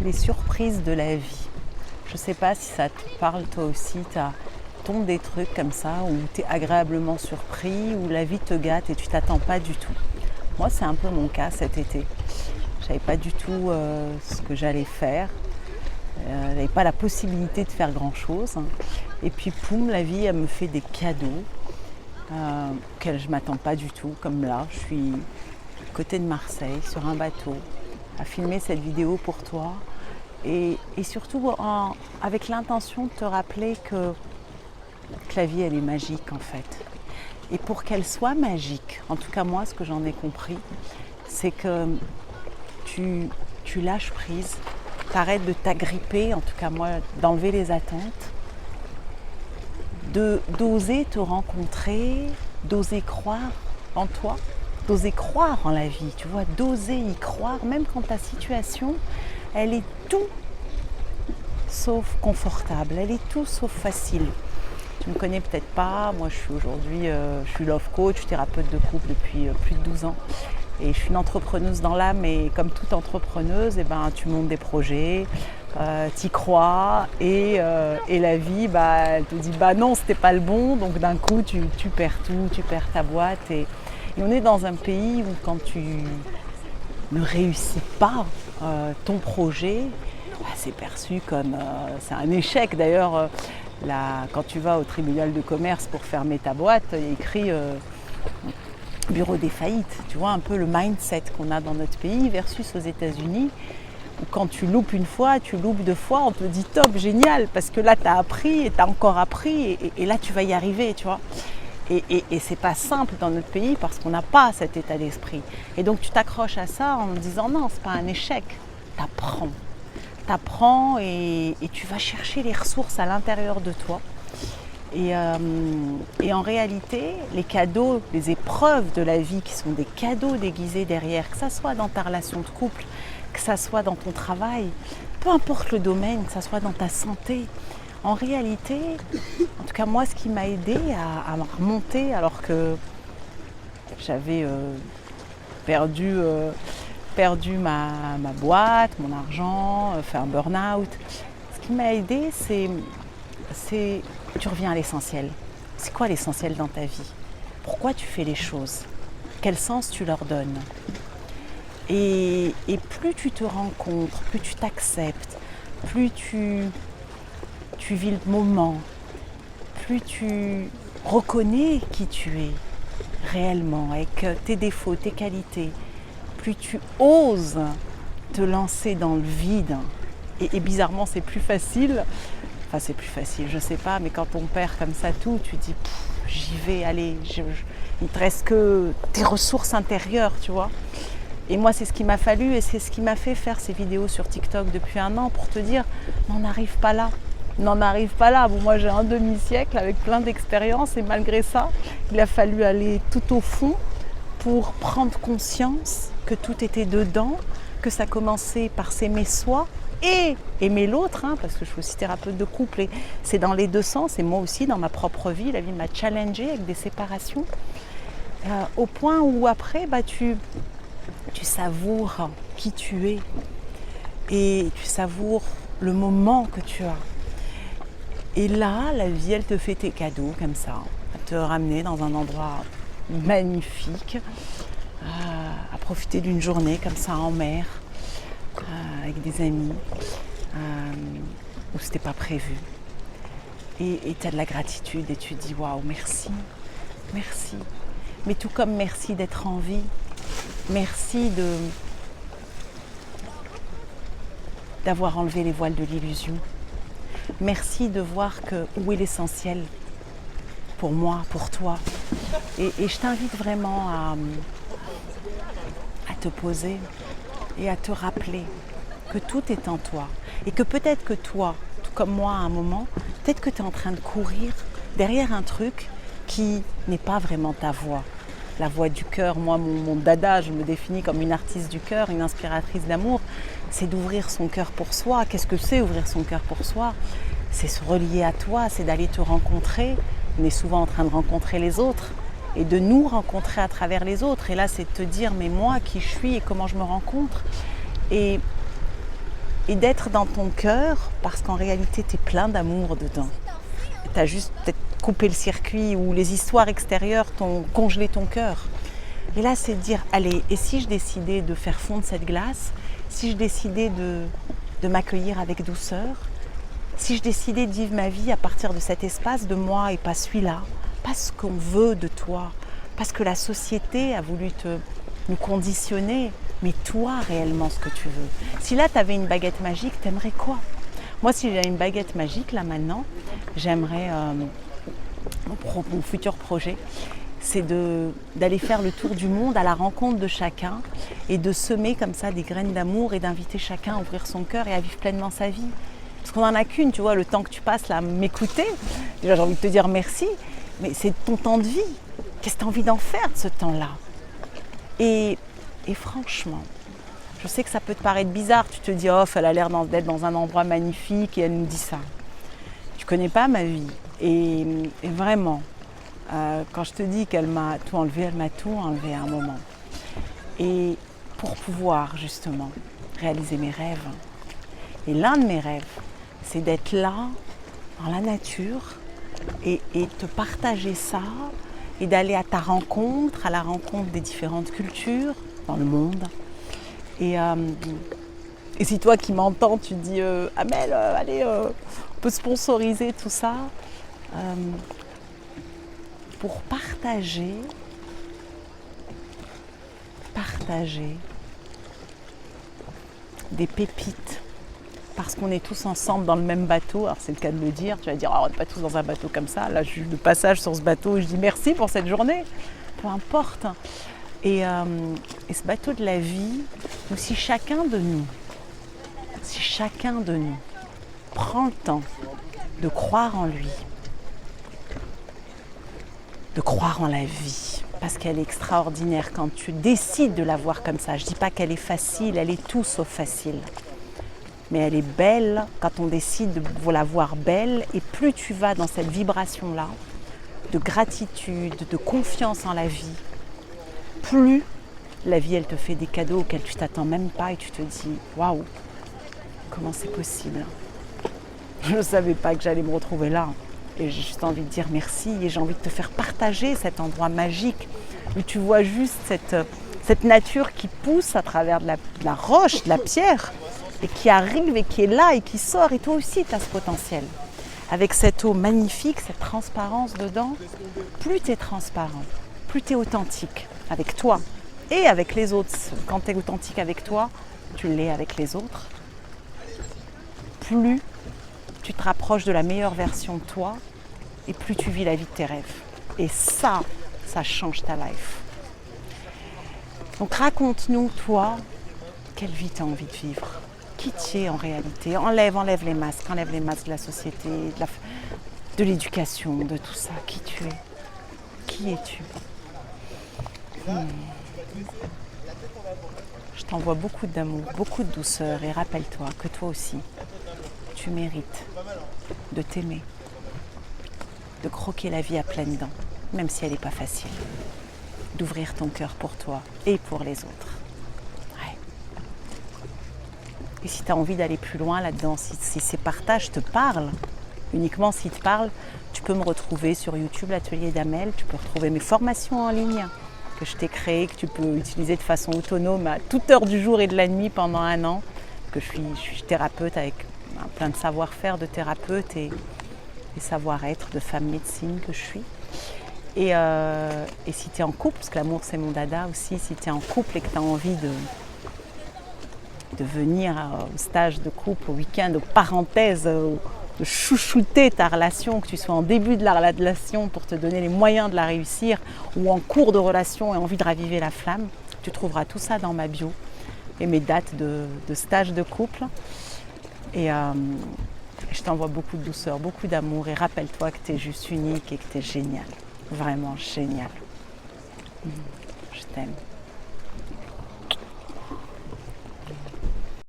les surprises de la vie. Je ne sais pas si ça te parle toi aussi, tombes des trucs comme ça où tu es agréablement surpris, où la vie te gâte et tu t'attends pas du tout. Moi, c'est un peu mon cas cet été. Je savais pas du tout ce que j'allais faire. Je n'avais pas la possibilité de faire grand-chose. Et puis, poum, la vie, elle me fait des cadeaux auxquels je ne m'attends pas du tout. Comme là, je suis à côté de Marseille, sur un bateau, à filmer cette vidéo pour toi. Et surtout avec l'intention de te rappeler que la vie, elle est magique en fait. Et pour qu'elle soit magique, en tout cas moi, ce que j'en ai compris, c'est que tu lâches prise, t'arrêtes de t'agripper, en tout cas moi, d'enlever les attentes, d'oser te rencontrer, d'oser croire en toi, d'oser croire en la vie, tu vois, d'oser y croire, même quand ta situation, elle est tout sauf confortable, elle est tout sauf facile. Tu ne me connais peut-être pas, moi je suis aujourd'hui, je suis love coach, thérapeute de couple depuis plus de 12 ans. Et je suis une entrepreneuse dans l'âme et comme toute entrepreneuse, tu montes des projets, t'y crois et la vie, elle te dit non, c'était pas le bon, donc d'un coup tu perds tout, tu perds ta boîte. Et on est dans un pays où quand tu ne réussis pas ton projet, c'est perçu comme c'est un échec. D'ailleurs, quand tu vas au tribunal de commerce pour fermer ta boîte, il y a écrit bureau des faillites. Tu vois un peu le mindset qu'on a dans notre pays versus aux États-Unis, où quand tu loupes une fois, tu loupes deux fois, on te dit top, génial, parce que là tu as appris et tu as encore appris et là tu vas y arriver, tu vois. Et c'est pas simple dans notre pays parce qu'on n'a pas cet état d'esprit. Et donc tu t'accroches à ça en me disant non, c'est pas un échec, t'apprends et tu vas chercher les ressources à l'intérieur de toi. Et en réalité, les cadeaux, les épreuves de la vie qui sont des cadeaux déguisés derrière, que ça soit dans ta relation de couple, que ça soit dans ton travail, peu importe le domaine, que ça soit dans ta santé, en réalité, en tout cas moi, ce qui m'a aidé à me remonter alors que j'avais perdu ma boîte, mon argent, fait un burn-out. Ce qui m'a aidé, c'est tu reviens à l'essentiel. C'est quoi l'essentiel dans ta vie? Pourquoi tu fais les choses? Quel sens tu leur donnes? Et plus tu te rencontres, plus tu t'acceptes, plus tu vis le moment, plus tu reconnais qui tu es réellement, avec tes défauts, tes qualités, plus tu oses te lancer dans le vide. Et bizarrement, c'est plus facile. Enfin, c'est plus facile, je sais pas, mais quand on perd comme ça tout, tu dis j'y vais, allez, il te reste que tes ressources intérieures, tu vois. Et moi, c'est ce qu'il m'a fallu et c'est ce qui m'a fait faire ces vidéos sur TikTok depuis 1 an pour te dire n'en arrive pas là. N'en arrive pas là. Bon, moi, j'ai un demi-siècle avec plein d'expériences et malgré ça, il a fallu aller tout au fond pour prendre conscience que tout était dedans, que ça commençait par s'aimer soi et aimer l'autre, parce que je suis aussi thérapeute de couple et c'est dans les deux sens. Et moi aussi, dans ma propre vie, la vie m'a challengée avec des séparations, au point où après, tu savoures qui tu es et tu savoures le moment que tu as. Et là, la vie, elle te fait tes cadeaux comme ça, à te ramener dans un endroit magnifique, à profiter d'une journée comme ça en mer, avec des amis, où c'était pas prévu. Et tu as de la gratitude et tu te dis waouh, merci, merci. Mais tout comme merci d'être en vie, merci d'avoir enlevé les voiles de l'illusion. Merci de voir où est l'essentiel pour moi, pour toi. Et je t'invite vraiment à te poser et à te rappeler que tout est en toi. Et que peut-être que toi, tout comme moi à un moment, peut-être que tu es en train de courir derrière un truc qui n'est pas vraiment ta voix. La voix du cœur, moi, mon dada, je me définis comme une artiste du cœur, une inspiratrice d'amour, c'est d'ouvrir son cœur pour soi. Qu'est-ce que c'est ouvrir son cœur pour soi? C'est se relier à toi, c'est d'aller te rencontrer. On est souvent en train de rencontrer les autres et de nous rencontrer à travers les autres. Et là, c'est de te dire, mais moi, qui je suis et comment je me rencontre. Et et d'être dans ton cœur parce qu'en réalité, tu es plein d'amour dedans. Tu as juste peut-être coupé le circuit ou les histoires extérieures t'ont congelé ton cœur. Et là, c'est de dire, allez, et si je décidais de faire fondre cette glace, si je décidais de m'accueillir avec douceur, si je décidais de vivre ma vie à partir de cet espace de moi et pas celui-là, pas ce qu'on veut de toi, parce que la société a voulu nous conditionner, mais toi réellement ce que tu veux. Si là tu avais une baguette magique, t'aimerais quoi? Moi si j'ai une baguette magique là maintenant, j'aimerais, mon futur projet, c'est d'aller faire le tour du monde à la rencontre de chacun et de semer comme ça des graines d'amour et d'inviter chacun à ouvrir son cœur et à vivre pleinement sa vie. Parce qu'on n'en a qu'une, tu vois, le temps que tu passes là à m'écouter, déjà j'ai envie de te dire merci, mais c'est ton temps de vie. Qu'est-ce que tu as envie d'en faire de ce temps-là? Et franchement, je sais que ça peut te paraître bizarre, tu te dis, oh, elle a l'air d'être dans un endroit magnifique et elle nous dit ça. Tu connais pas ma vie. Et vraiment, quand je te dis qu'elle m'a tout enlevé, elle m'a tout enlevé à un moment. Et pour pouvoir justement réaliser mes rêves, et l'un de mes rêves, c'est d'être là, dans la nature, et te partager ça, et d'aller à ta rencontre, à la rencontre des différentes cultures dans le monde. Et si toi qui m'entends, tu te dis Amel, allez, on peut sponsoriser tout ça pour partager des pépites. Parce qu'on est tous ensemble dans le même bateau, alors c'est le cas de le dire, tu vas dire, oh, on n'est pas tous dans un bateau comme ça, là je suis de passage sur ce bateau, je dis merci pour cette journée, peu importe. Et ce bateau de la vie, où si chacun de nous prend le temps de croire en lui, de croire en la vie, parce qu'elle est extraordinaire quand tu décides de la voir comme ça. Je ne dis pas qu'elle est facile, elle est tout sauf facile. Mais elle est belle quand on décide de la voir belle. Et plus tu vas dans cette vibration-là, de gratitude, de confiance en la vie, plus la vie, elle te fait des cadeaux auxquels tu t'attends même pas et tu te dis « Waouh, comment c'est possible ?» Je ne savais pas que j'allais me retrouver là. Et j'ai juste envie de dire merci et j'ai envie de te faire partager cet endroit magique où tu vois juste cette nature qui pousse à travers de la roche, de la pierre, et qui arrive et qui est là et qui sort. Et toi aussi, tu as ce potentiel. Avec cette eau magnifique, cette transparence dedans, plus tu es transparent, plus tu es authentique avec toi et avec les autres. Quand tu es authentique avec toi, tu l'es avec les autres. Plus tu te rapproches de la meilleure version de toi et plus tu vis la vie de tes rêves. Et ça change ta life. Donc raconte-nous, toi, quelle vie tu as envie de vivre. Qui tu es en réalité. Enlève les masques de la société, de l'éducation, de tout ça. Qui tu es. Qui es-tu? Je t'envoie beaucoup d'amour, beaucoup de douceur et rappelle-toi que toi aussi, tu mérites de t'aimer, de croquer la vie à pleines dents, même si elle n'est pas facile, d'ouvrir ton cœur pour toi et pour les autres. Ouais. Et si tu as envie d'aller plus loin là-dedans, si ces partages te parlent, uniquement s'ils te parlent, tu peux me retrouver sur YouTube, l'Atelier d'Amel, tu peux retrouver mes formations en ligne que je t'ai créées, que tu peux utiliser de façon autonome à toute heure du jour et de la nuit pendant 1 an, que je suis thérapeute avec plein de savoir-faire de thérapeute et savoir-être de femme médecine que je suis. Et si tu es en couple, parce que l'amour c'est mon dada aussi, si tu es en couple et que tu as envie de venir au stage de couple, au week-end, aux parenthèses, de chouchouter ta relation, que tu sois en début de la relation pour te donner les moyens de la réussir ou en cours de relation et envie de raviver la flamme, tu trouveras tout ça dans ma bio et mes dates de stage de couple. Et je t'envoie beaucoup de douceur, beaucoup d'amour et rappelle-toi que tu es juste unique et que tu es génial, vraiment génial. Je t'aime.